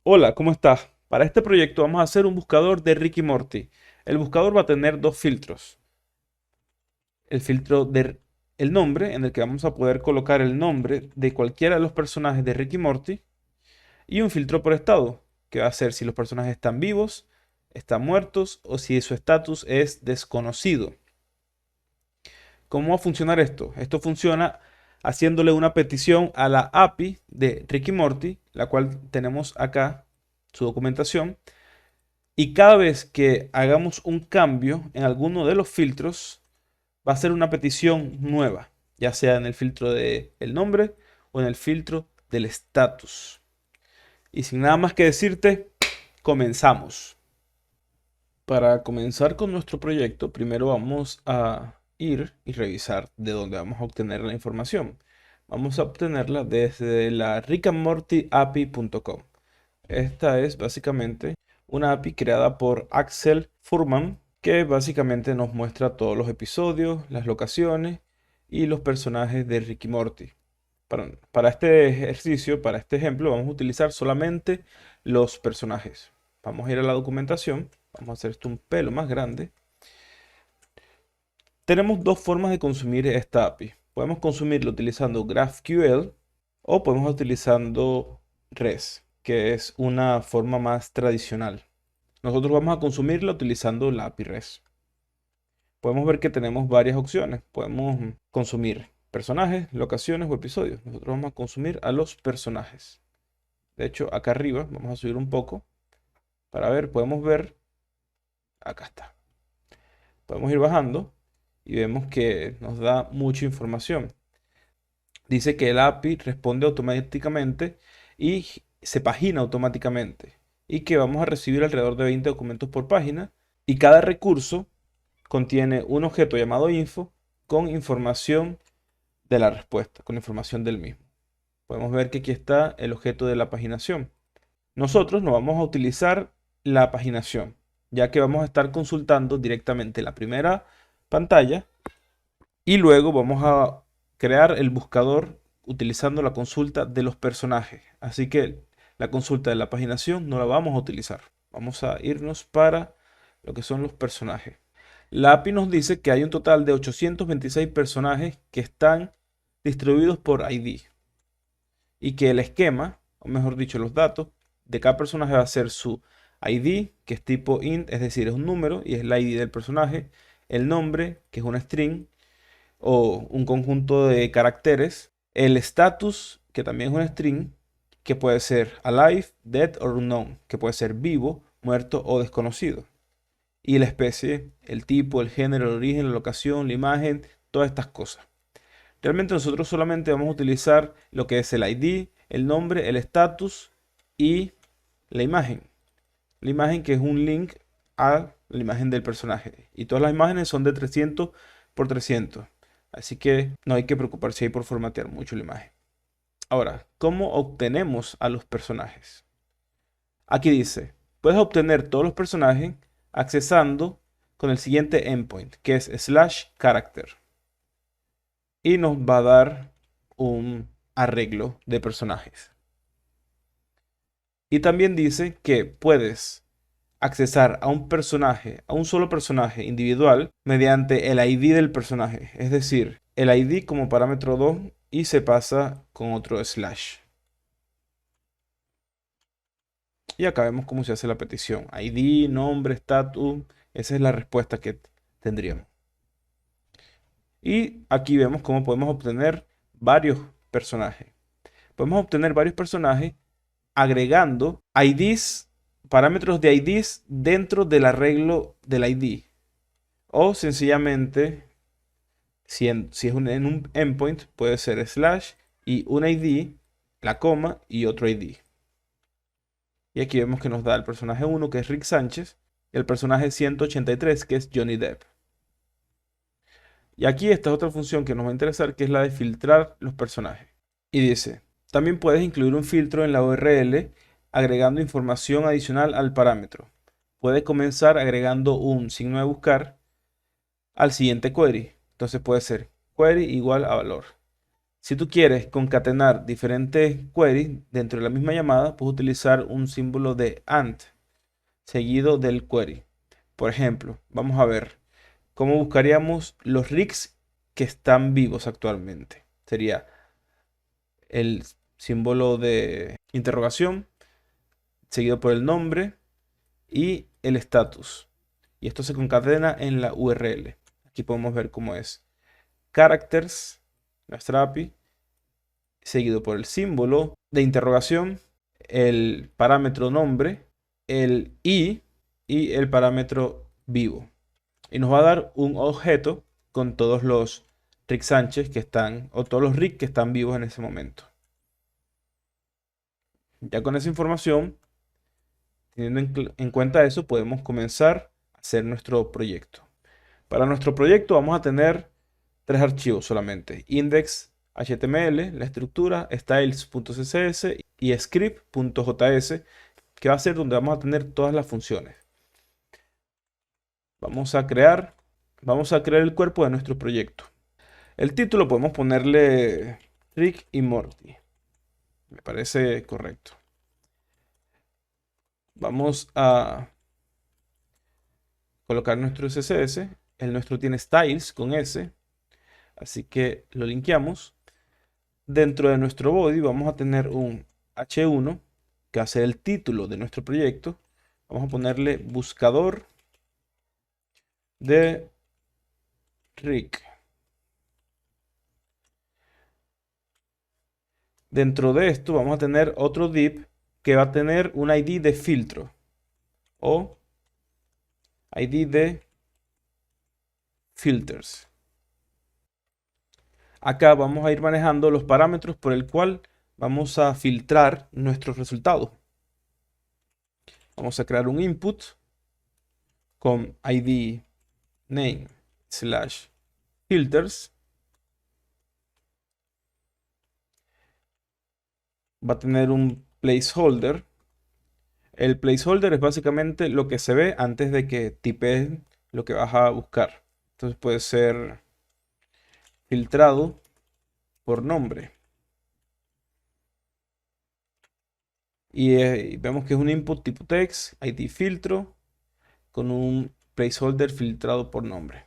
Hola, ¿cómo estás? Para este proyecto vamos a hacer un buscador de Ricky Morty. El buscador va a tener dos filtros. El filtro de el nombre, en el que vamos a poder colocar el nombre de cualquiera de los personajes de Ricky Morty. Y un filtro por estado, que va a ser si los personajes están vivos, están muertos o si su estatus es desconocido. ¿Cómo va a funcionar esto? Esto funciona haciéndole una petición a la API de Ricky Morty, la cual tenemos acá, su documentación. Y cada vez que hagamos un cambio en alguno de los filtros, va a ser una petición nueva, ya sea en el filtro del nombre o en el filtro del estatus. Y sin nada más que decirte, comenzamos. Para comenzar con nuestro proyecto, primero vamos a ir y revisar de dónde vamos a obtener la información. Vamos a obtenerla desde la rickandmortyapi.com. Esta es básicamente una API creada por Axel Furman que básicamente nos muestra todos los episodios, las locaciones y los personajes de Ricky Morty. Para este ejercicio, para este ejemplo, vamos a utilizar solamente los personajes. Vamos a ir a la documentación, vamos a hacer esto un pelo más grande. Tenemos dos formas de consumir esta API. Podemos consumirlo utilizando GraphQL o podemos utilizando REST, que es una forma más tradicional. Nosotros vamos a consumirla utilizando la API REST. Podemos ver que tenemos varias opciones. Podemos consumir personajes, locaciones o episodios. Nosotros vamos a consumir a los personajes. De hecho, acá arriba, vamos a subir un poco para ver, podemos ver, acá está. Podemos ir bajando y vemos que nos da mucha información. Dice que el API responde automáticamente y se pagina automáticamente. Y que vamos a recibir alrededor de 20 documentos por página. Y cada recurso contiene un objeto llamado info con información de la respuesta, con información del mismo. Podemos ver que aquí está el objeto de la paginación. Nosotros no vamos a utilizar la paginación, ya que vamos a estar consultando directamente la primera pantalla y luego vamos a crear el buscador utilizando la consulta de los personajes. Así que la consulta de la paginación no la vamos a utilizar. Vamos a irnos para lo que son los personajes. La API nos dice que hay un total de 826 personajes que están distribuidos por ID y que el esquema, o mejor dicho, los datos de cada personaje va a ser su ID, que es tipo int, es decir, es un número y es la ID del personaje, el nombre, que es una string o un conjunto de caracteres, el status, que también es una string, que puede ser alive, dead or unknown, que puede ser vivo, muerto o desconocido. Y la especie, el tipo, el género, el origen, la locación, la imagen, todas estas cosas. Realmente nosotros solamente vamos a utilizar lo que es el ID, el nombre, el status y la imagen. La imagen que es un link a la imagen del personaje. Y todas las imágenes son de 300 por 300. Así que no hay que preocuparse ahí por formatear mucho la imagen. Ahora, ¿cómo obtenemos a los personajes? Aquí dice, puedes obtener todos los personajes accesando con el siguiente endpoint, que es slash character. Y nos va a dar un arreglo de personajes. Y también dice que puedes accesar a un personaje, a un solo personaje individual, mediante el ID del personaje. Es decir, el ID como parámetro 2 y se pasa con otro slash. Y acá vemos cómo se hace la petición. ID, nombre, status. Esa es la respuesta que tendríamos. Y aquí vemos cómo podemos obtener varios personajes. Podemos obtener varios personajes agregando IDs, parámetros de IDs dentro del arreglo del ID. O sencillamente, si es en un endpoint, puede ser slash y un ID, la coma y otro ID. Y aquí vemos que nos da el personaje 1, que es Rick Sánchez, y el personaje 183, que es Johnny Depp. Y aquí esta es otra función que nos va a interesar, que es la de filtrar los personajes. Y dice, también puedes incluir un filtro en la URL agregando información adicional al parámetro. Puedes comenzar agregando un signo de buscar al siguiente query. Entonces puede ser query igual a valor. Si tú quieres concatenar diferentes queries dentro de la misma llamada, puedes utilizar un símbolo de AND seguido del query. Por ejemplo, vamos a ver cómo buscaríamos los rigs que están vivos actualmente. Sería el símbolo de interrogación, seguido por el nombre y el status. Y esto se concatena en la URL. Aquí podemos ver cómo es. Characters, nuestra API, seguido por el símbolo de interrogación, el parámetro nombre, el y el parámetro vivo. Y nos va a dar un objeto con todos los Rick Sánchez que están, o todos los Rick que están vivos en ese momento. Ya con esa información, teniendo en cuenta eso, podemos comenzar a hacer nuestro proyecto. Para nuestro proyecto vamos a tener tres archivos solamente: index.html, la estructura, styles.css y script.js, que va a ser donde vamos a tener todas las funciones. Vamos a crear el cuerpo de nuestro proyecto. El título podemos ponerle Rick y Morty. Me parece correcto. Vamos a colocar nuestro CSS. El nuestro tiene styles con S, así que lo linkeamos. Dentro de nuestro body vamos a tener un H1 que va a ser el título de nuestro proyecto. Vamos a ponerle buscador de Rick. Dentro de esto vamos a tener otro div que va a tener un ID de filtro o ID de filters. Acá vamos a ir manejando los parámetros por el cual vamos a filtrar nuestros resultados. Vamos a crear un input con ID name / filters. Va a tener un placeholder. El placeholder es básicamente lo que se ve antes de que tipees lo que vas a buscar. Entonces puede ser filtrado por nombre. Y vemos que es un input tipo text, ID filtro, con un placeholder filtrado por nombre.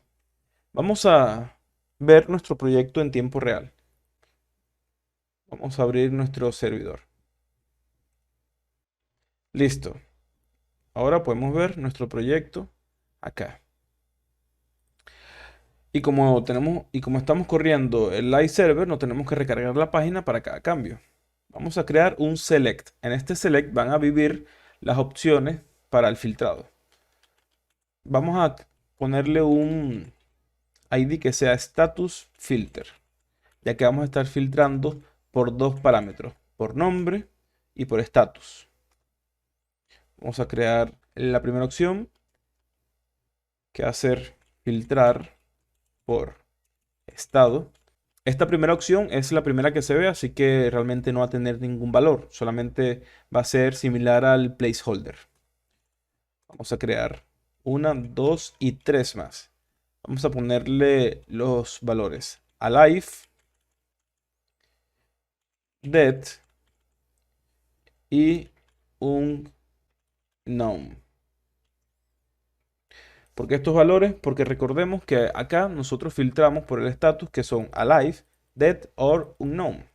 Vamos a ver nuestro proyecto en tiempo real. Vamos a abrir nuestro servidor. Listo. Ahora podemos ver nuestro proyecto acá. Y como estamos corriendo el live server, no tenemos que recargar la página para cada cambio. Vamos a crear un select. En este select van a vivir las opciones para el filtrado. Vamos a ponerle un ID que sea status filter, ya que vamos a estar filtrando por dos parámetros, por nombre y por status. Vamos a crear la primera opción, que va a ser filtrar por estado. Esta primera opción es la primera que se ve, así que realmente no va a tener ningún valor, solamente va a ser similar al placeholder. Vamos a crear una, dos y tres más. Vamos a ponerle los valores alive, dead y un known. ¿Por qué estos valores? Porque recordemos que acá nosotros filtramos por el status que son alive, dead or unknown.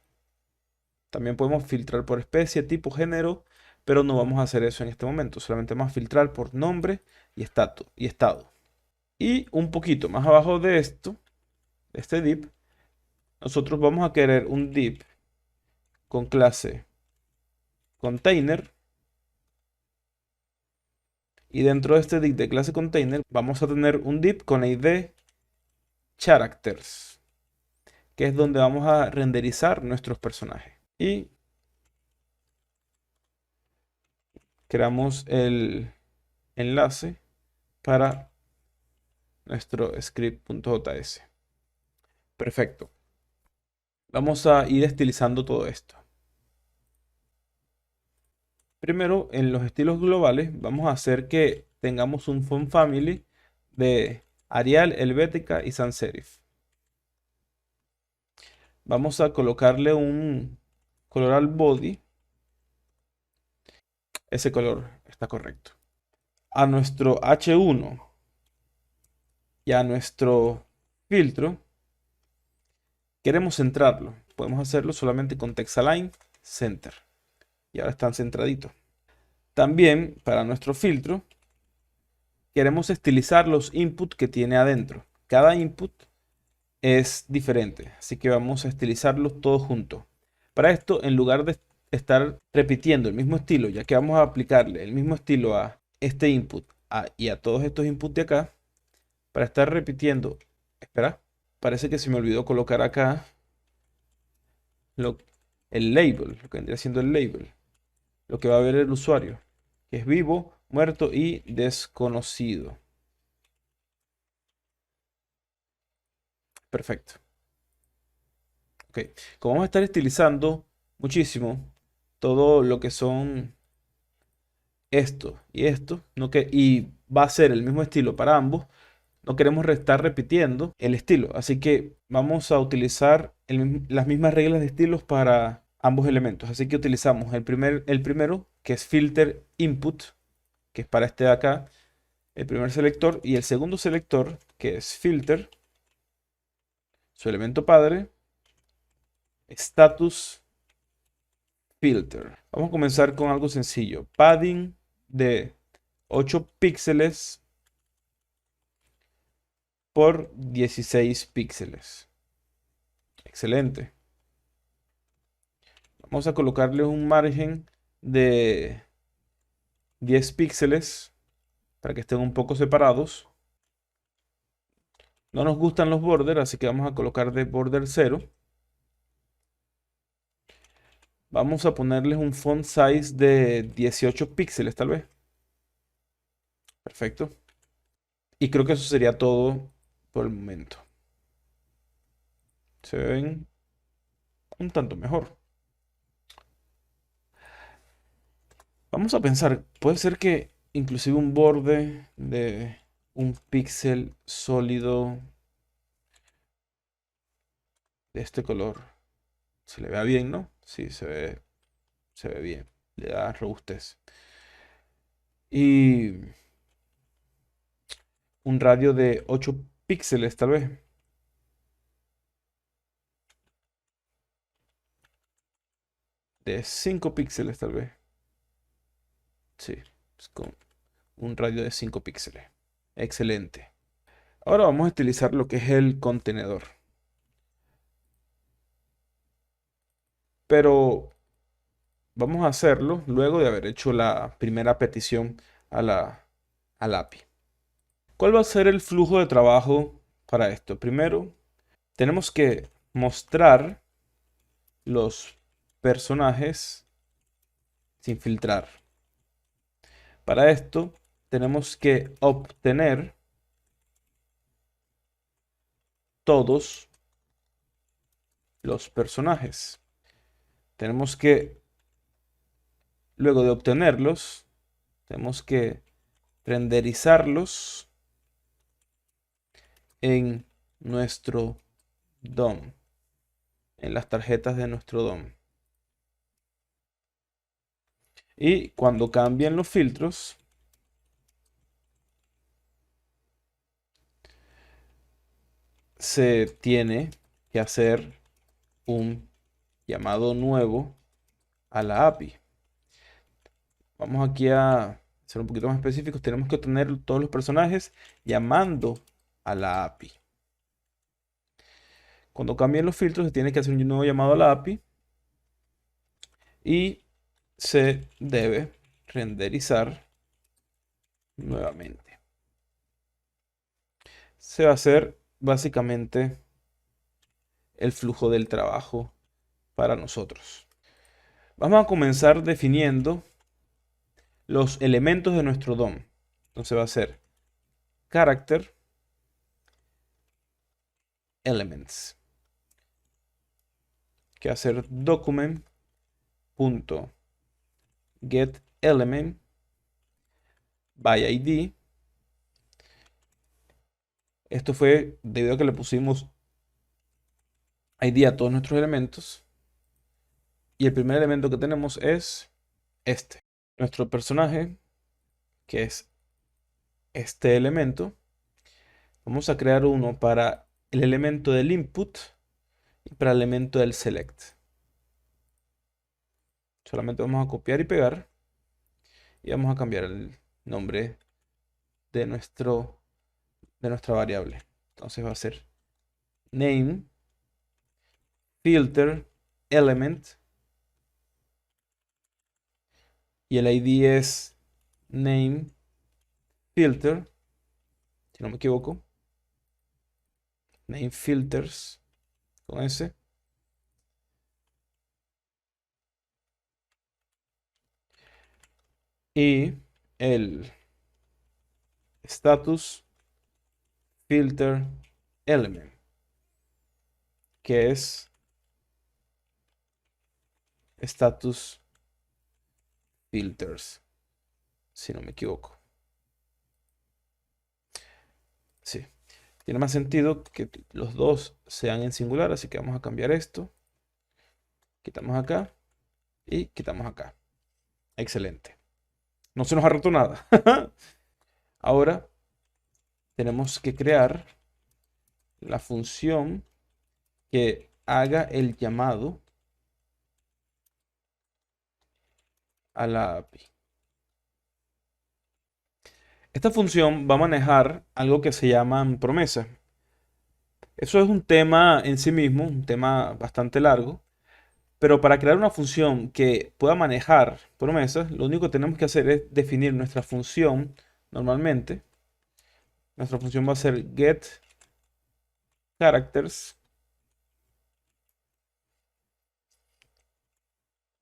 También podemos filtrar por especie, tipo, género, pero no vamos a hacer eso en este momento. Solamente vamos a filtrar por nombre y estado. Y un poquito más abajo de esto, de este div, nosotros vamos a querer un div con clase container. Y dentro de este div de clase container vamos a tener un div con ID characters, que es donde vamos a renderizar nuestros personajes. Y creamos el enlace para nuestro script.js. Perfecto. Vamos a ir estilizando todo esto. Primero, en los estilos globales, vamos a hacer que tengamos un font family de Arial, Helvética y Sans Serif. Vamos a colocarle un color al body. Ese color está correcto. A nuestro H1 y a nuestro filtro queremos centrarlo. Podemos hacerlo solamente con text align center. Y ahora están centraditos. También para nuestro filtro queremos estilizar los inputs que tiene adentro. Cada input es diferente, así que vamos a estilizarlos todos juntos. Para esto, en lugar de estar repitiendo el mismo estilo, ya que vamos a aplicarle el mismo estilo a este input y a todos estos inputs de acá, para estar repitiendo, espera, parece que se me olvidó colocar acá lo- el label, lo que vendría siendo el label, lo que va a ver el usuario, que es vivo, muerto y desconocido. Perfecto. Ok, como vamos a estar estilizando muchísimo todo lo que son esto y esto, y va a ser el mismo estilo para ambos, no queremos estar repitiendo el estilo, así que vamos a utilizar las mismas reglas de estilos para ambos elementos. Así que utilizamos el primero, que es filter input, que es para este de acá, el primer selector, y el segundo selector, que es filter, su elemento padre, status filter. Vamos a comenzar con algo sencillo. Padding de 8 píxeles por 16 píxeles. Excelente. Vamos a colocarle un margen de 10 píxeles para que estén un poco separados. No nos gustan los borders, así que vamos a colocar de border 0. Vamos a ponerles un font size de 18 píxeles tal vez. Perfecto. Y creo que eso sería todo por el momento. Se ven un tanto mejor. Vamos a pensar, puede ser que inclusive un borde de un píxel sólido de este color se le vea bien, ¿no? Sí, se ve bien. Le da robustez. Y un radio de 8 píxeles tal vez. De 5 píxeles tal vez. Sí, es con un radio de 5 píxeles. Excelente. Ahora vamos a utilizar lo que es el contenedor. Pero vamos a hacerlo luego de haber hecho la primera petición a al API. ¿Cuál va a ser el flujo de trabajo para esto? Primero, tenemos que mostrar los personajes sin filtrar. Para esto, tenemos que obtener todos los personajes. Tenemos que, luego de obtenerlos, tenemos que renderizarlos en nuestro DOM, en las tarjetas de nuestro DOM. Y cuando cambien los filtros, se tiene que hacer un llamado nuevo a la API. Vamos aquí a ser un poquito más específicos. Tenemos que obtener todos los personajes llamando a la API. Cuando cambien los filtros, se tiene que hacer un nuevo llamado a la API y se debe renderizar nuevamente. Se va a hacer básicamente el flujo del trabajo para nosotros. Vamos a comenzar definiendo los elementos de nuestro DOM. Entonces va a ser character elements, que va a ser document.getElement by ID. Esto fue debido a que le pusimos ID a todos nuestros elementos. Y el primer elemento que tenemos es este. Nuestro personaje, que es este elemento. Vamos a crear uno para el elemento del input y para el elemento del select. Solamente vamos a copiar y pegar. Y vamos a cambiar el nombre de nuestra variable. Entonces va a ser name filter element y el ID es name filter, si no me equivoco, name filters con S. Y el status filter element, que es status filters, si no me equivoco. Sí, tiene más sentido que los dos sean en singular, así que vamos a cambiar esto. Quitamos acá y quitamos acá. Excelente. No se nos ha roto nada. Ahora tenemos que crear la función que haga el llamado a la API. Esta función va a manejar algo que se llaman promesas. Eso es un tema en sí mismo, un tema bastante largo, pero para crear una función que pueda manejar promesas, lo único que tenemos que hacer es definir nuestra función normalmente. Nuestra función va a ser get characters,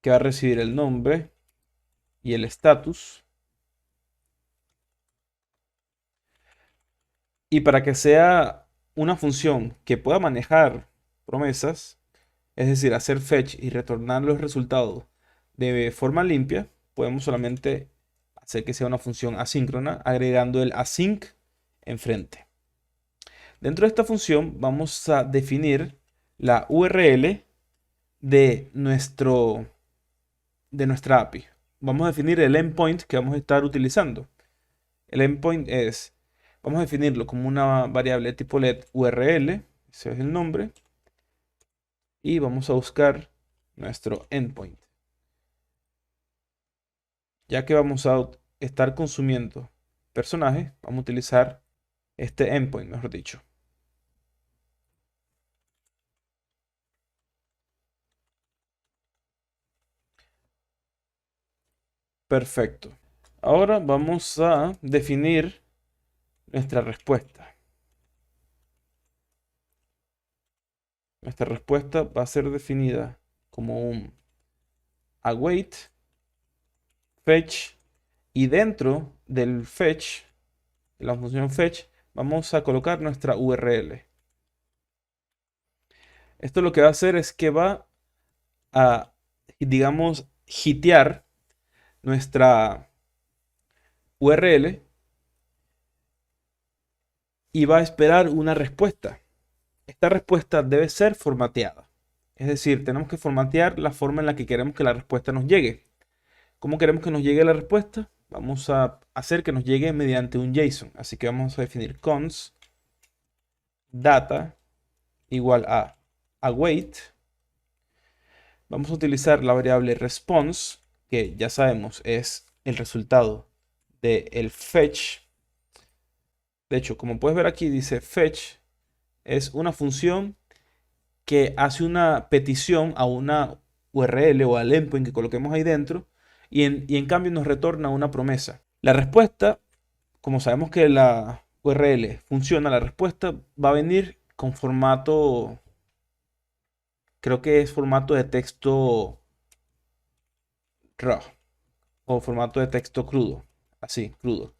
que va a recibir el nombre y el status. Y para que sea una función que pueda manejar promesas, es decir, hacer fetch y retornar los resultados de forma limpia, podemos solamente hacer que sea una función asíncrona agregando el async enfrente. Dentro de esta función vamos a definir la URL de nuestra API. Vamos a definir el endpoint que vamos a estar utilizando. El endpoint vamos a definirlo como una variable tipo let URL, ese es el nombre, y vamos a buscar nuestro endpoint. Ya que vamos a estar consumiendo personajes, vamos a utilizar este endpoint, mejor dicho. Perfecto. Ahora vamos a definir nuestra respuesta. Nuestra respuesta va a ser definida como un await fetch y dentro del fetch, de la función fetch, vamos a colocar nuestra URL. Esto lo que va a hacer es que va a, digamos, hitear nuestra URL y va a esperar una respuesta. Esta respuesta debe ser formateada. Es decir, tenemos que formatear la forma en la que queremos que la respuesta nos llegue. ¿Cómo queremos que nos llegue la respuesta? Vamos a hacer que nos llegue mediante un JSON. Así que vamos a definir const data igual a await. Vamos a utilizar la variable response, que ya sabemos es el resultado del fetch. De hecho, como puedes ver aquí, dice fetch es una función que hace una petición a una URL o al endpoint que coloquemos ahí dentro y en cambio nos retorna una promesa. La respuesta, como sabemos que la URL funciona, la respuesta va a venir con formato, creo que es formato de texto raw o formato de texto crudo, así, crudo.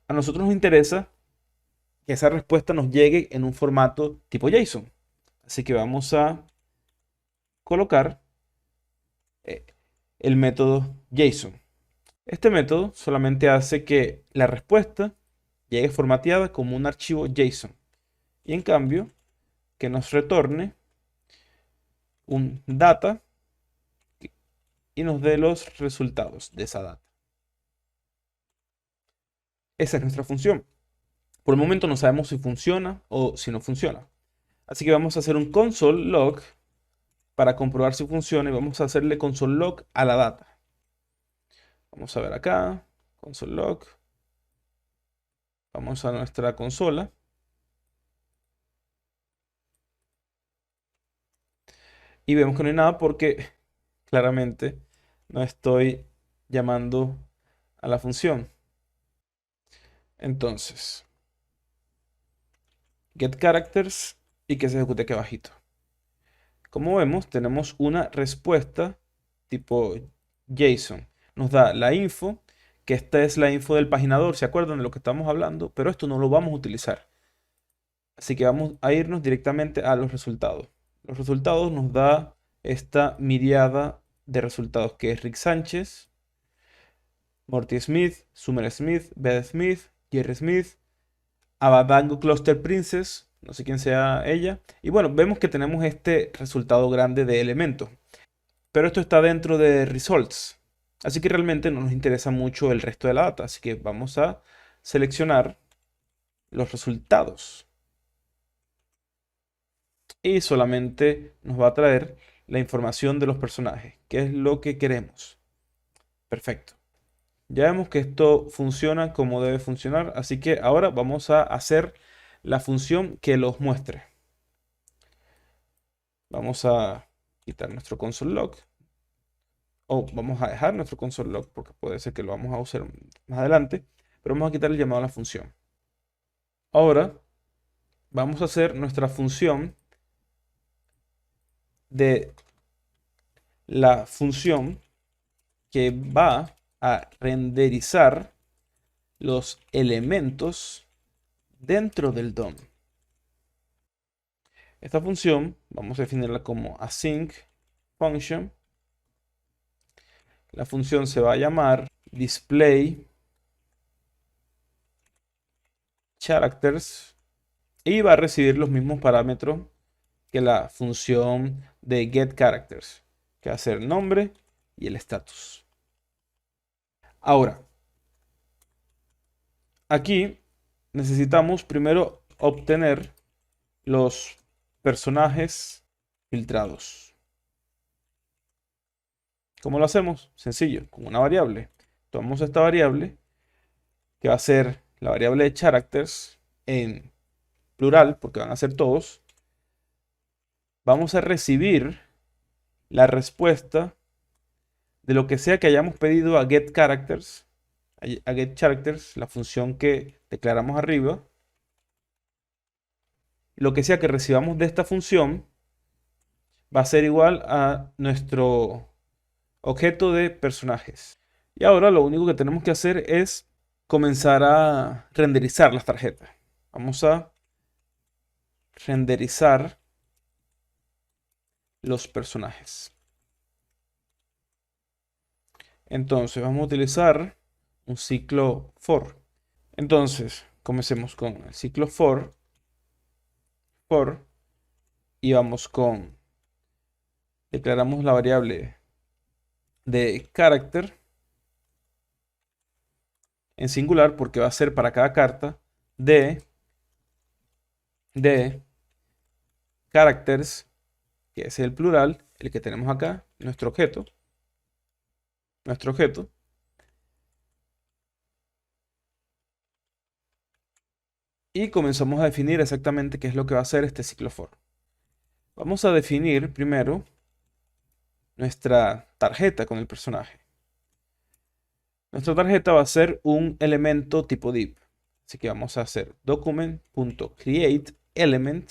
A nosotros nos interesa que esa respuesta nos llegue en un formato tipo JSON. Así que vamos a colocar el método JSON. Este método solamente hace que la respuesta llegue formateada como un archivo JSON. Y en cambio, que nos retorne un data y nos dé los resultados de esa data. Esa es nuestra función. Por el momento no sabemos si funciona o si no funciona. Así que vamos a hacer un console log para comprobar si funciona y vamos a hacerle console log a la data. Vamos a ver acá, console log. Vamos a nuestra consola. Y vemos que no hay nada porque claramente no estoy llamando a la función. Entonces, get characters y que se ejecute aquí abajito. Como vemos, tenemos una respuesta tipo JSON. Nos da la info, que esta es la info del paginador, ¿se acuerdan de lo que estamos hablando? Pero esto no lo vamos a utilizar. Así que vamos a irnos directamente a los resultados. Los resultados nos da esta miriada de resultados que es Rick Sánchez, Morty Smith, Summer Smith, Beth Smith, Jerry Smith, Abadango Cluster Princess, no sé quién sea ella. Y bueno, vemos que tenemos este resultado grande de elementos. Pero esto está dentro de results. Así que realmente no nos interesa mucho el resto de la data. Así que vamos a seleccionar los resultados. Y solamente nos va a traer la información de los personajes, que es lo que queremos. Perfecto. Ya vemos que esto funciona como debe funcionar, así que ahora vamos a hacer la función que los muestre. Vamos a quitar nuestro console log. O vamos a dejar nuestro console log porque puede ser que lo vamos a usar más adelante. Pero vamos a quitar el llamado a la función. Ahora vamos a hacer nuestra función de la función que va a renderizar los elementos dentro del DOM. Esta función vamos a definirla como async function. La función se va a llamar display characters y va a recibir los mismos parámetros que la función de getCharacters, que va a ser nombre y el status. Ahora, aquí necesitamos primero obtener los personajes filtrados. ¿Cómo lo hacemos? Sencillo, con una variable. Tomamos esta variable, que va a ser la variable de characters en plural, porque van a ser todos. Vamos a recibir la respuesta de lo que sea que hayamos pedido a getCharacters, a getCharacters, la función que declaramos arriba. Lo que sea que recibamos de esta función va a ser igual a nuestro objeto de personajes. Y ahora lo único que tenemos que hacer es comenzar a renderizar las tarjetas. Vamos a renderizar los personajes. Entonces vamos a utilizar un ciclo for. Entonces comencemos con el ciclo for y vamos con, declaramos la variable de character en singular porque va a ser para cada carta de characters, que es el plural, el que tenemos acá, nuestro objeto. Y comenzamos a definir exactamente qué es lo que va a hacer este ciclo for. Vamos a definir primero nuestra tarjeta con el personaje. Nuestra tarjeta va a ser un elemento tipo div. Así que vamos a hacer document.createElement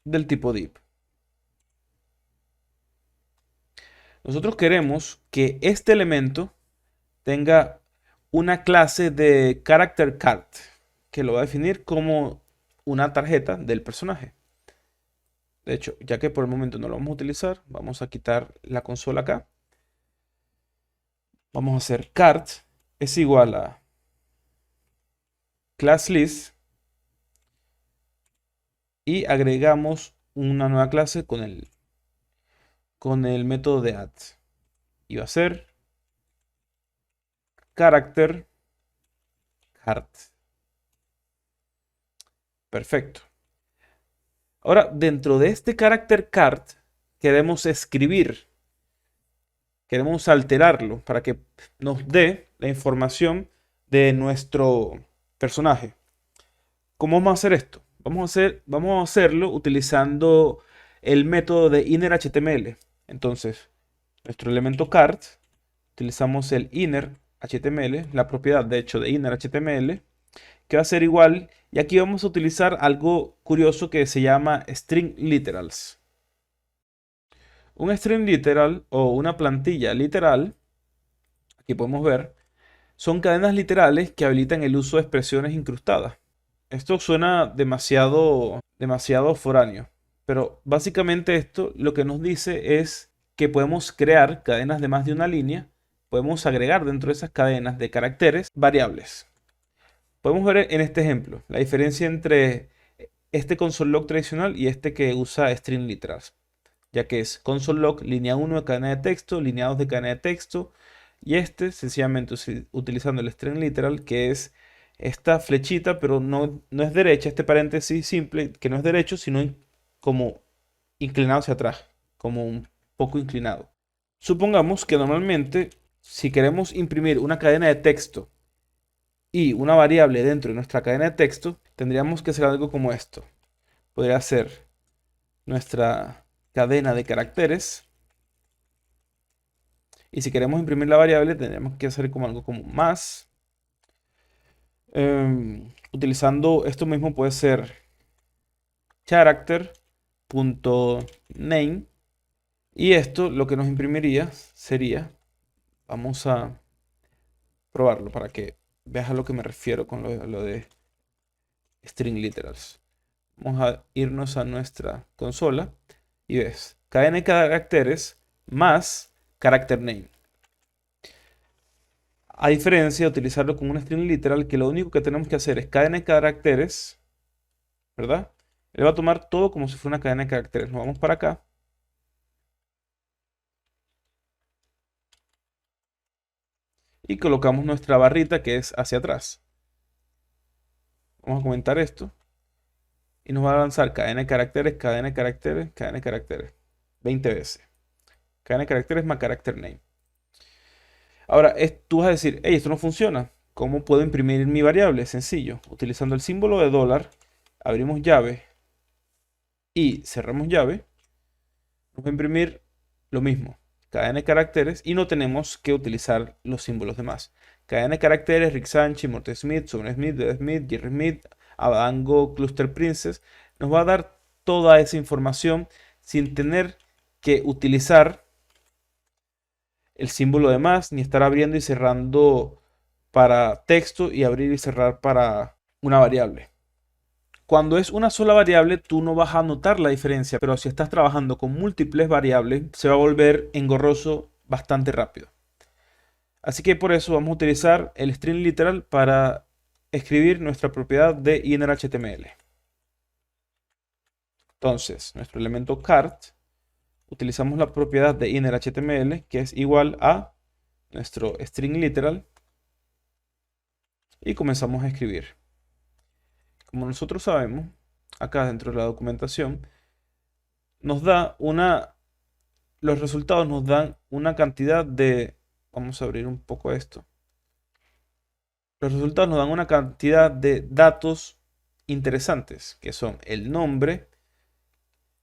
del tipo div. Nosotros queremos que este elemento tenga una clase de character card que lo va a definir como una tarjeta del personaje. De hecho, ya que por el momento no lo vamos a utilizar, vamos a quitar la consola acá. Vamos a hacer card es igual a class list y agregamos una nueva clase con el método de add. Y va a ser character card. Perfecto. Ahora, dentro de este character card, queremos escribir, queremos alterarlo para que nos dé la información de nuestro personaje. ¿Cómo vamos a hacer esto? Vamos a hacerlo utilizando el método de innerHTML. Entonces, nuestro elemento card, utilizamos el innerHTML, la propiedad de hecho de innerHTML, que va a ser igual, y aquí vamos a utilizar algo curioso que se llama string literals. Un string literal o una plantilla literal, aquí podemos ver, son cadenas literales que habilitan el uso de expresiones incrustadas. Esto suena demasiado foráneo, pero básicamente esto lo que nos dice es que podemos crear cadenas de más de una línea, podemos agregar dentro de esas cadenas de caracteres variables. Podemos ver en este ejemplo la diferencia entre este console.log tradicional y este que usa string literals, ya que es console.log línea 1 de cadena de texto, línea 2 de cadena de texto, y este sencillamente utilizando el string literal, que es esta flechita, pero no es derecha, este paréntesis simple, que no es derecho, sino como inclinado hacia atrás, como un poco inclinado. Supongamos que normalmente, si queremos imprimir una cadena de texto y una variable dentro de nuestra cadena de texto, tendríamos que hacer algo como esto. Podría ser nuestra cadena de caracteres. Y si queremos imprimir la variable, tendríamos que hacer como algo como más. Utilizando esto mismo puede ser character.name. Y esto lo que nos imprimiría sería, vamos a probarlo para que veas a lo que me refiero con lo de string literals. Vamos a irnos a nuestra consola y ves, cadena de caracteres más character name. A diferencia de utilizarlo con un string literal, que lo único que tenemos que hacer es cadena de caracteres, ¿verdad? Él va a tomar todo como si fuera una cadena de caracteres. Nos vamos para acá. Y colocamos nuestra barrita que es hacia atrás. Vamos a comentar esto. Y nos va a lanzar cadena de caracteres, cadena de caracteres, cadena de caracteres. 20 veces. Cadena de caracteres más character name. Ahora, tú vas a decir, hey, esto no funciona. ¿Cómo puedo imprimir mi variable? Sencillo. Utilizando el símbolo de dólar, abrimos llave y cerramos llave. Nos va a imprimir lo mismo. Cadena de caracteres y no tenemos que utilizar los símbolos de más. Cadena de caracteres, Rick Sanchez, Morty Smith, Soren Smith, Dede Smith, Jerry Smith, Adango, Cluster Princess. Nos va a dar toda esa información sin tener que utilizar el símbolo de más, ni estar abriendo y cerrando para texto y abrir y cerrar para una variable. Cuando es una sola variable, tú no vas a notar la diferencia, pero si estás trabajando con múltiples variables, se va a volver engorroso bastante rápido. Así que por eso vamos a utilizar el string literal para escribir nuestra propiedad de innerHTML. Entonces, nuestro elemento card, utilizamos la propiedad de innerHTML, que es igual a nuestro string literal, y comenzamos a escribir. Como nosotros sabemos, acá dentro de la documentación, nos da los resultados nos dan una cantidad de, vamos a abrir un poco esto. Los resultados nos dan una cantidad de datos interesantes, que son el nombre,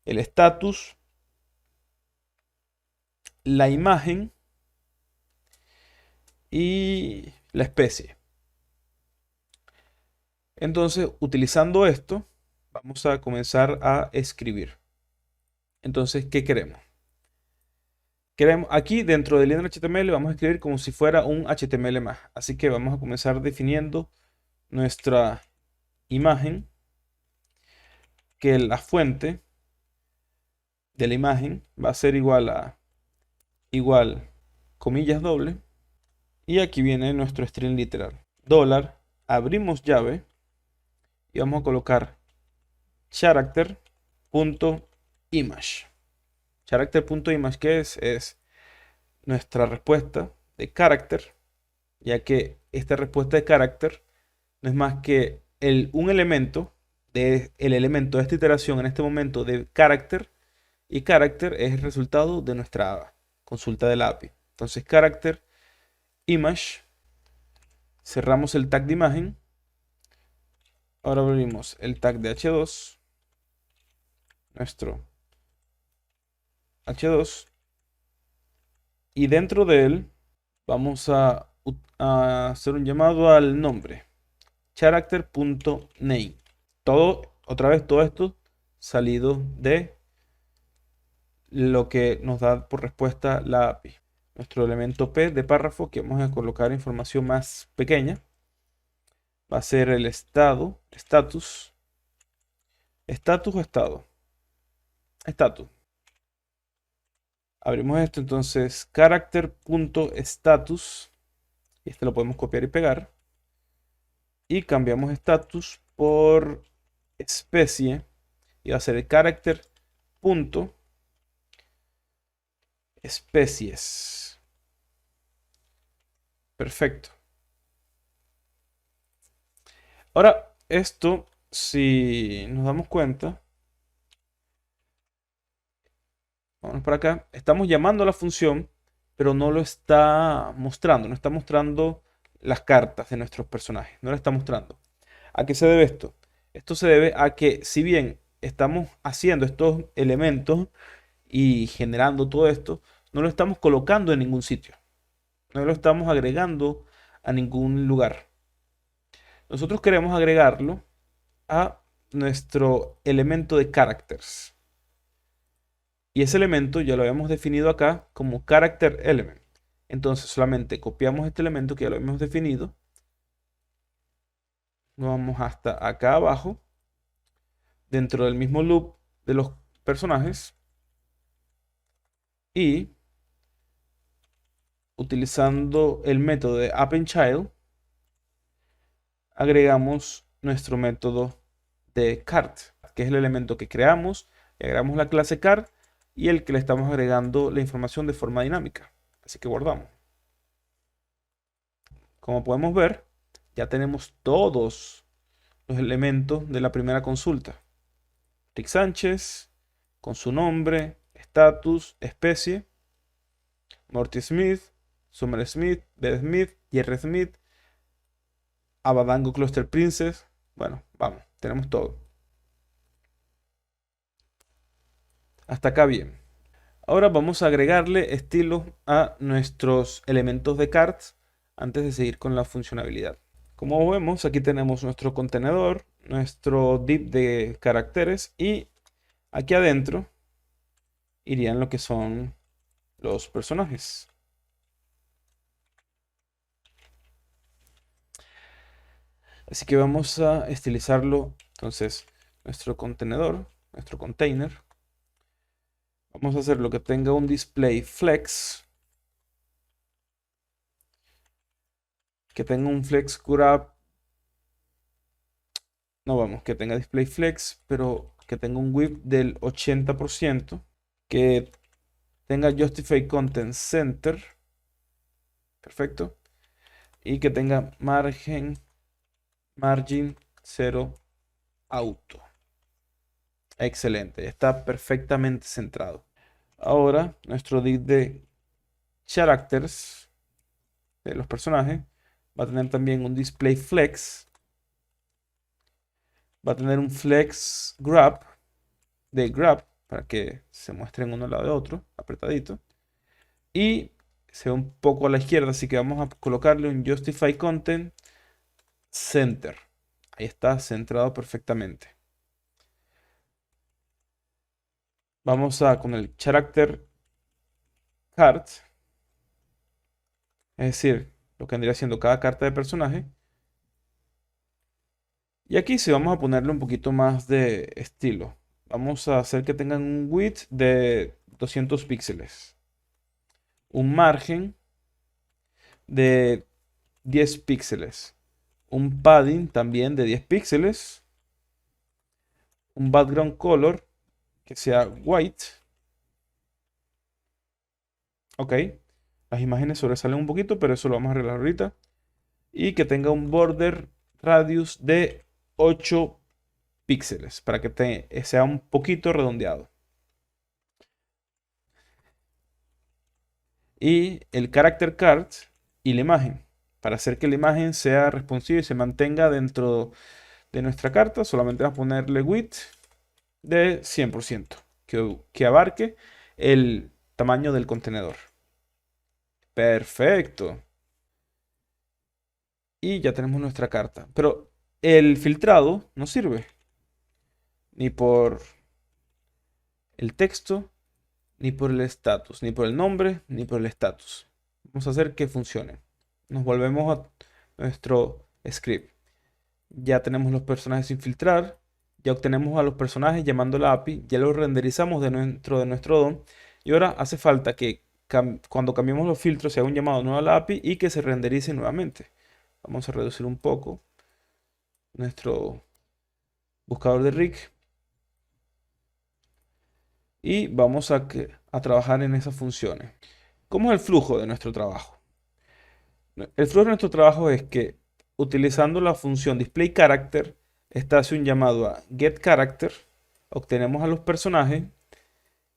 el estatus, la imagen y la especie. Entonces, utilizando esto, vamos a comenzar a escribir. Entonces, ¿qué queremos? Aquí dentro del innerHTML vamos a escribir como si fuera un HTML más. Así que vamos a comenzar definiendo nuestra imagen, que la fuente de la imagen va a ser igual comillas doble. Y aquí viene nuestro string literal. Dólar, abrimos llave y vamos a colocar character.image. Character.image, ¿qué es? Es nuestra respuesta de character, ya que esta respuesta de character no es más que un elemento el elemento de esta iteración en este momento de character, y character es el resultado de nuestra consulta de la API. Entonces character image, cerramos el tag de imagen. Ahora abrimos el tag de h2, nuestro h2, y dentro de él vamos a hacer un llamado al nombre character.name. Otra vez todo esto salido de lo que nos da por respuesta la API. Nuestro elemento P de párrafo, que vamos a colocar información más pequeña, va a ser el estado, status o estado. Status. Abrimos esto, entonces character.status, y este lo podemos copiar y pegar, y cambiamos status por especie, y va a ser el character.especies. Perfecto. Ahora, esto, si nos damos cuenta, vamos para acá, estamos llamando a la función, pero no lo está mostrando, no está mostrando las cartas de nuestros personajes, no lo está mostrando. ¿A qué se debe esto? Esto se debe a que si bien estamos haciendo estos elementos y generando todo esto, no lo estamos colocando en ningún sitio, no lo estamos agregando a ningún lugar. Nosotros queremos agregarlo a nuestro elemento de characters. Y ese elemento ya lo habíamos definido acá como character element. Entonces solamente copiamos este elemento que ya lo hemos definido. Nos vamos hasta acá abajo, dentro del mismo loop de los personajes. Y utilizando el método de appendChild, agregamos nuestro método de cart, que es el elemento que creamos, y agregamos la clase cart y el que le estamos agregando la información de forma dinámica. Así que guardamos. Como podemos ver, ya tenemos todos los elementos de la primera consulta. Rick Sánchez, con su nombre, estatus, especie, Morty Smith, Summer Smith, Beth Smith, Jerry Smith, Abadango Cluster Princess. Bueno, vamos, tenemos todo. Hasta acá bien. Ahora vamos a agregarle estilos a nuestros elementos de cards antes de seguir con la funcionalidad. Como vemos, aquí tenemos nuestro contenedor, nuestro div de caracteres, y aquí adentro irían lo que son los personajes. Así que vamos a estilizarlo. Entonces, nuestro contenedor, nuestro container, vamos a hacer lo que tenga un display flex, que tenga un flex grab, no vamos, que tenga display flex, pero que tenga un width del 80%, que tenga justify content center, perfecto, y que tenga margin 0 auto. Excelente, está perfectamente centrado. Ahora, nuestro div de characters de los personajes va a tener también un display flex, va a tener un flex grab de grab para que se muestren uno al lado de otro, apretadito, y se ve un poco a la izquierda, así que vamos a colocarle un justify content center. Ahí está centrado perfectamente. Vamos con el character card, es decir, lo que vendría siendo cada carta de personaje. Y aquí sí vamos a ponerle un poquito más de estilo. Vamos a hacer que tengan un width de 200 píxeles. Un margen de 10 píxeles. Un padding también de 10 píxeles. un background color que sea white. Ok, las imágenes sobresalen un poquito, pero eso lo vamos a arreglar ahorita. Y que tenga un border radius de 8 píxeles para que sea un poquito redondeado. Y el character card y la imagen. Para hacer que la imagen sea responsiva y se mantenga dentro de nuestra carta, solamente vamos a ponerle width de 100%, que abarque el tamaño del contenedor. Perfecto. Y ya tenemos nuestra carta. Pero el filtrado no sirve ni por el texto, ni por el status, ni por el nombre, ni por el status. Vamos a hacer que funcione. Nos volvemos a nuestro script. Ya tenemos los personajes sin filtrar. Ya obtenemos a los personajes llamando la API. Ya los renderizamos dentro de nuestro DOM. Y ahora hace falta que cuando cambiemos los filtros se haga un llamado nuevo a la API y que se renderice nuevamente. Vamos a reducir un poco nuestro buscador de Rick. Y vamos a trabajar en esas funciones. ¿Cómo es el flujo de nuestro trabajo? El flujo de nuestro trabajo es que utilizando la función displayCharacter, esta hace un llamado a getCharacter, obtenemos a los personajes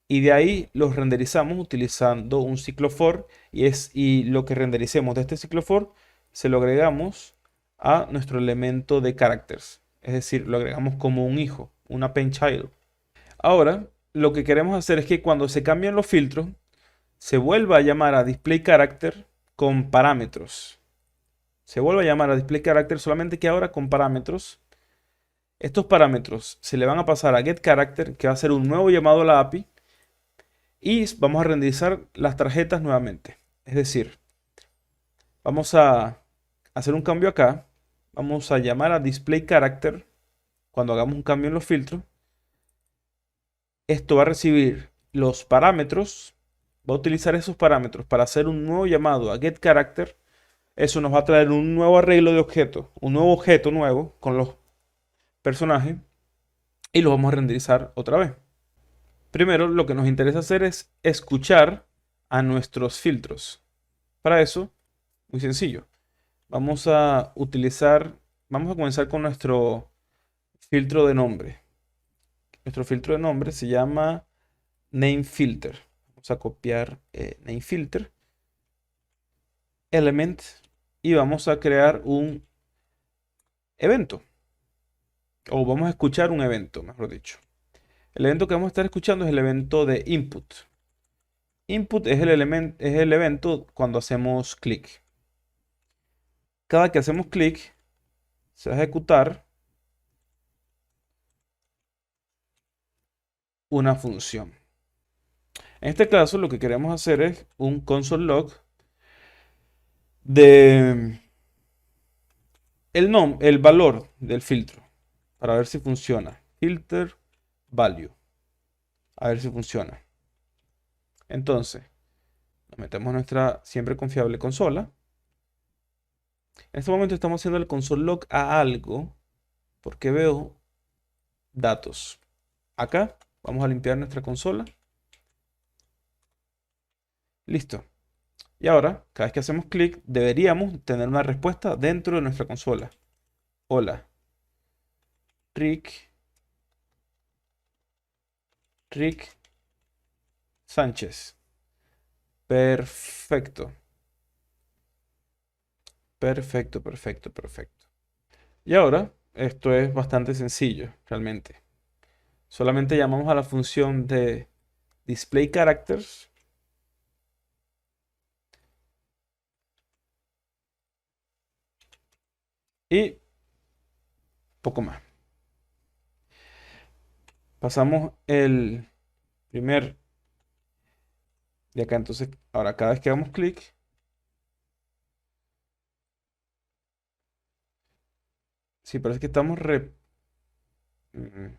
y de ahí los renderizamos utilizando un ciclo for y lo que rendericemos de este ciclo for se lo agregamos a nuestro elemento de characters, es decir, lo agregamos como un hijo, una append child. Ahora, lo que queremos hacer es que cuando se cambian los filtros, se vuelva a llamar a displayCharacter con parámetros. Se vuelve a llamar a displayCharacter solamente que ahora con parámetros. Estos parámetros se le van a pasar a getCharacter, que va a ser un nuevo llamado a la API. Y vamos a renderizar las tarjetas nuevamente. Es decir, vamos a hacer un cambio acá. Vamos a llamar a displayCharacter cuando hagamos un cambio en los filtros. Esto va a recibir los parámetros. Va a utilizar esos parámetros para hacer un nuevo llamado a getCharacter. Eso nos va a traer un nuevo arreglo de objetos, un nuevo objeto nuevo con los personajes y lo vamos a renderizar otra vez. Primero, lo que nos interesa hacer es escuchar a nuestros filtros. Para eso, muy sencillo. Vamos a comenzar con nuestro filtro de nombre. Nuestro filtro de nombre se llama NameFilter. Vamos a copiar NameFilter, element, y vamos a crear un evento. O vamos a escuchar un evento, mejor dicho. El evento que vamos a estar escuchando es el evento de input. Input es el evento cuando hacemos clic. Cada que hacemos clic, se va a ejecutar una función. En este caso, lo que queremos hacer es un console log de el valor del filtro para ver si funciona. Filter value. A ver si funciona. Entonces, nos metemos en nuestra siempre confiable consola. En este momento estamos haciendo el console log a algo porque veo datos. Acá vamos a limpiar nuestra consola. Listo. Y ahora, cada vez que hacemos clic, deberíamos tener una respuesta dentro de nuestra consola. Hola. Rick Sánchez. Perfecto. Perfecto, perfecto, perfecto. Y ahora, esto es bastante sencillo, realmente. Solamente llamamos a la función de displayCharacters. Y poco más. Pasamos el primer de acá. Entonces, ahora cada vez que hagamos clic, sí, parece que estamos Mm.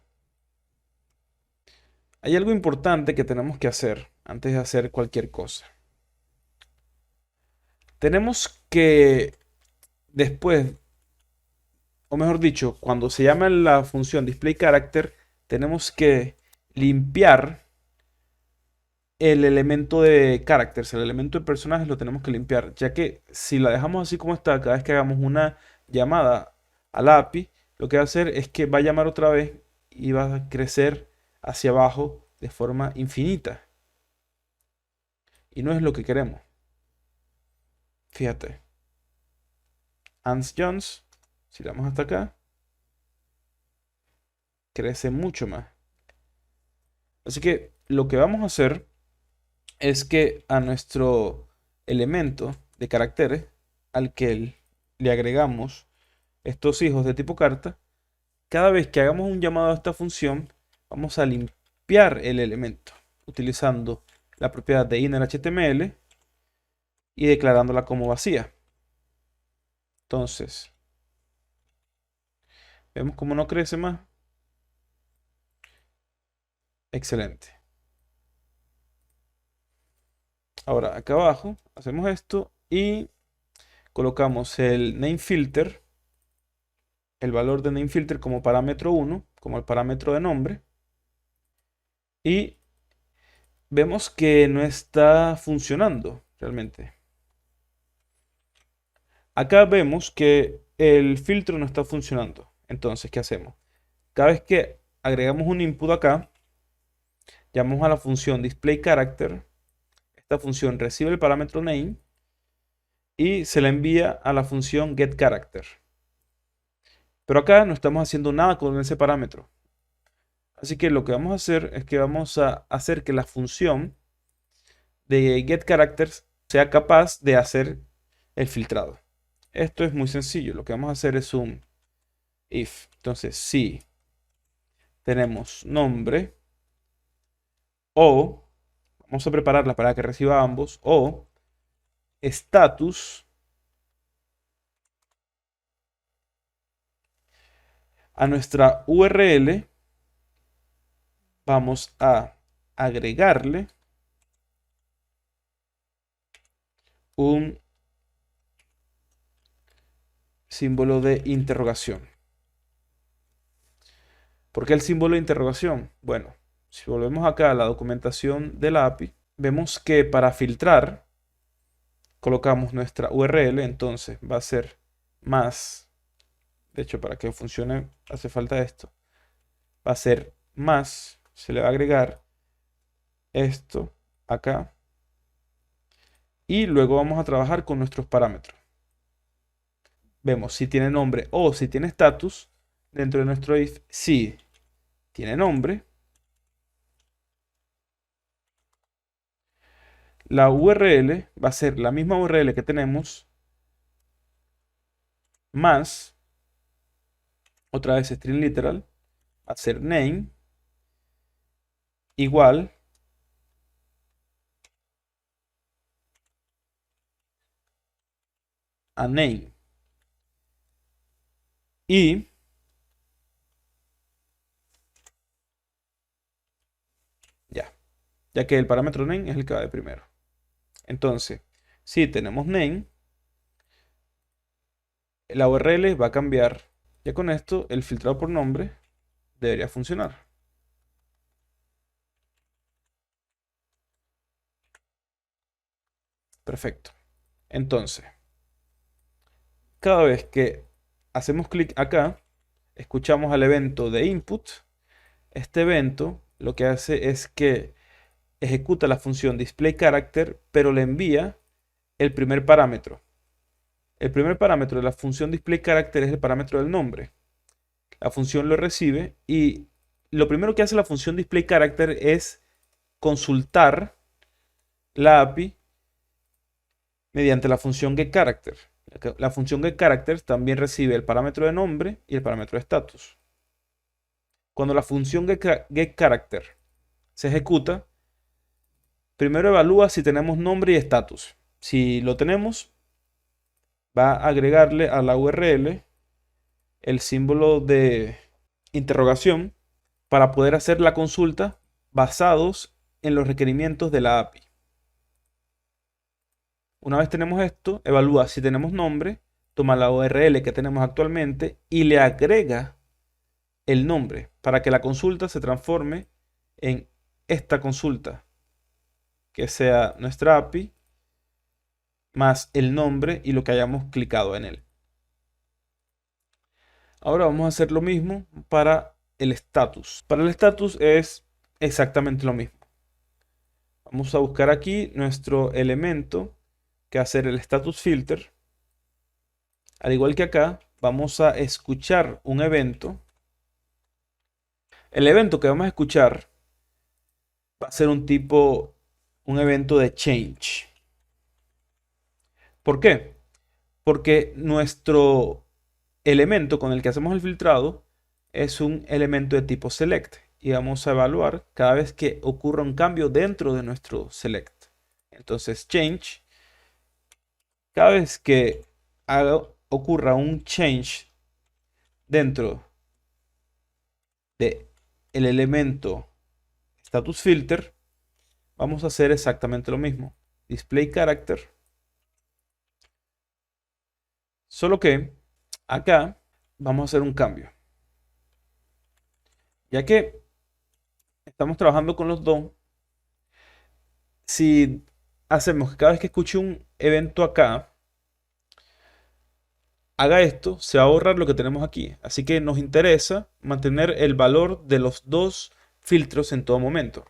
Hay algo importante que tenemos que hacer antes de hacer cualquier cosa. Tenemos que después, o mejor dicho, cuando se llama la función displayCharacter, tenemos que limpiar el elemento de characters, el elemento de personajes lo tenemos que limpiar, ya que si la dejamos así como está, cada vez que hagamos una llamada a la API, lo que va a hacer es que va a llamar otra vez y va a crecer hacia abajo de forma infinita. Y no es lo que queremos. Fíjate. Ants Jones, si le damos hasta acá, crece mucho más. Así que lo que vamos a hacer es que a nuestro elemento de caracteres, al que le agregamos estos hijos de tipo carta, cada vez que hagamos un llamado a esta función, vamos a limpiar el elemento utilizando la propiedad de innerHTML y declarándola como vacía. Entonces, vemos cómo no crece más. Excelente. Ahora, acá abajo, hacemos esto y colocamos el nameFilter, el valor de nameFilter como parámetro 1, como el parámetro de nombre. Y vemos que no está funcionando realmente. Acá vemos que el filtro no está funcionando. Entonces, ¿qué hacemos? Cada vez que agregamos un input acá, llamamos a la función displayCharacter. Esta función recibe el parámetro name y se la envía a la función getCharacter. Pero acá no estamos haciendo nada con ese parámetro. Así que lo que vamos a hacer es que vamos a hacer que la función de getCharacters sea capaz de hacer el filtrado. Esto es muy sencillo. Lo que vamos a hacer es un if. Entonces, si tenemos nombre o, vamos a prepararla para que reciba ambos, o status, a nuestra URL vamos a agregarle un símbolo de interrogación. ¿Por qué el símbolo de interrogación? Bueno, si volvemos acá a la documentación de la API, vemos que para filtrar colocamos nuestra URL, entonces va a ser más, de hecho para que funcione hace falta esto, va a ser más, se le va a agregar esto acá y luego vamos a trabajar con nuestros parámetros. Vemos si tiene nombre o si tiene status dentro de nuestro if. Si tiene nombre, la URL va a ser la misma URL que tenemos más, otra vez string literal, va a ser name igual a name. Y ya que el parámetro name es el que va de primero. Entonces, si tenemos name, la URL va a cambiar. Ya con esto, el filtrado por nombre debería funcionar. Perfecto. Entonces, cada vez que hacemos clic acá, escuchamos al evento de input. Este evento lo que hace es que ejecuta la función displayCharacter, pero le envía el primer parámetro. El primer parámetro de la función displayCharacter es el parámetro del nombre. La función lo recibe y lo primero que hace la función displayCharacter es consultar la API mediante la función getCharacter. La función getCharacter también recibe el parámetro de nombre y el parámetro de status. Cuando la función getCharacter se ejecuta, primero evalúa si tenemos nombre y status. Si lo tenemos, va a agregarle a la URL el símbolo de interrogación para poder hacer la consulta basados en los requerimientos de la API. Una vez tenemos esto, evalúa si tenemos nombre, toma la URL que tenemos actualmente y le agrega el nombre para que la consulta se transforme en esta consulta, que sea nuestra API más el nombre y lo que hayamos clicado en él. Ahora vamos a hacer lo mismo para el status. Para el status es exactamente lo mismo. Vamos a buscar aquí nuestro elemento que va a ser el status filter. Al igual que acá, vamos a escuchar un evento. El evento que vamos a escuchar va a ser un evento de change. ¿Por qué? Porque nuestro elemento con el que hacemos el filtrado es un elemento de tipo select y vamos a evaluar cada vez que ocurra un cambio dentro de nuestro select. Entonces change, cada vez que ocurra un change dentro de el elemento status filter, vamos a hacer exactamente lo mismo. Display character. Solo que acá vamos a hacer un cambio. Ya que estamos trabajando con los DOM, si hacemos que cada vez que escuche un evento acá, haga esto, se va a borrar lo que tenemos aquí. Así que nos interesa mantener el valor de los dos filtros en todo momento.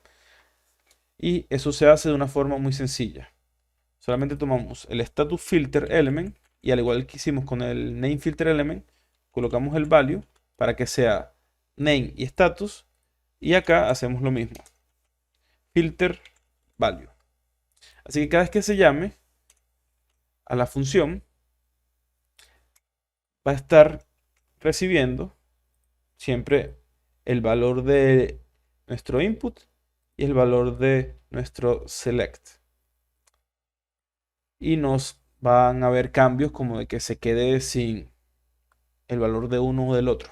Y eso se hace de una forma muy sencilla. Solamente tomamos el status filter element y al igual que hicimos con el name filter element, colocamos el value para que sea name y status. Y acá hacemos lo mismo. Filter value. Así que cada vez que se llame a la función, va a estar recibiendo siempre el valor de nuestro input y el valor de nuestro select. Y nos van a haber cambios como de que se quede sin el valor de uno o del otro.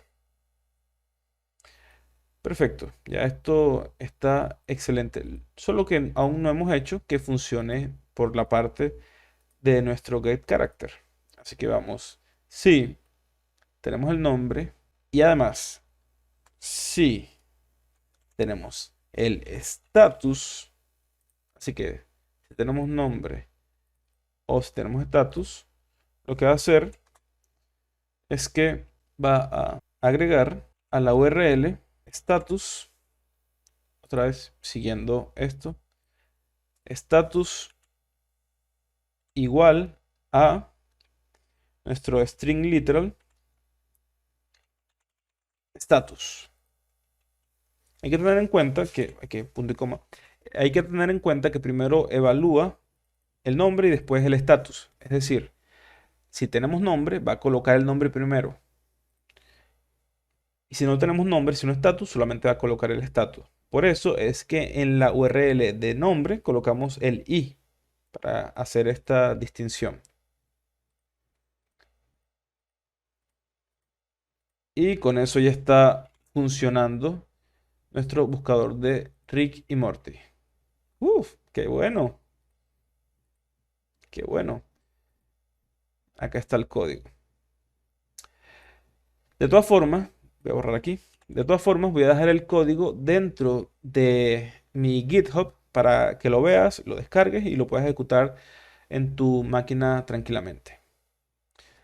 Perfecto, ya esto está excelente. Solo que aún no hemos hecho que funcione por la parte de nuestro getCharacter. Así que vamos. Sí, tenemos el nombre. Y además, sí, tenemos el status. Así que si tenemos nombre o si tenemos status, lo que va a hacer es que va a agregar a la URL status, otra vez siguiendo esto, status igual a nuestro string literal status. Hay que tener en cuenta que punto y coma, hay que tener en cuenta que primero evalúa el nombre y después el status. Es decir, si tenemos nombre, va a colocar el nombre primero. Y si no tenemos nombre, sino status, solamente va a colocar el status. Por eso es que en la URL de nombre colocamos el i para hacer esta distinción. Y con eso ya está funcionando nuestro buscador de Rick y Morty. ¡Uf! ¡Qué bueno! ¡Qué bueno! Acá está el código. De todas formas, voy a borrar aquí. De todas formas, voy a dejar el código dentro de mi GitHub para que lo veas, lo descargues y lo puedas ejecutar en tu máquina tranquilamente.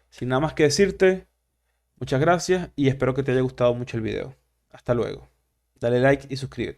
Sin nada más que decirte, muchas gracias y espero que te haya gustado mucho el video. Hasta luego. Dale like y suscríbete.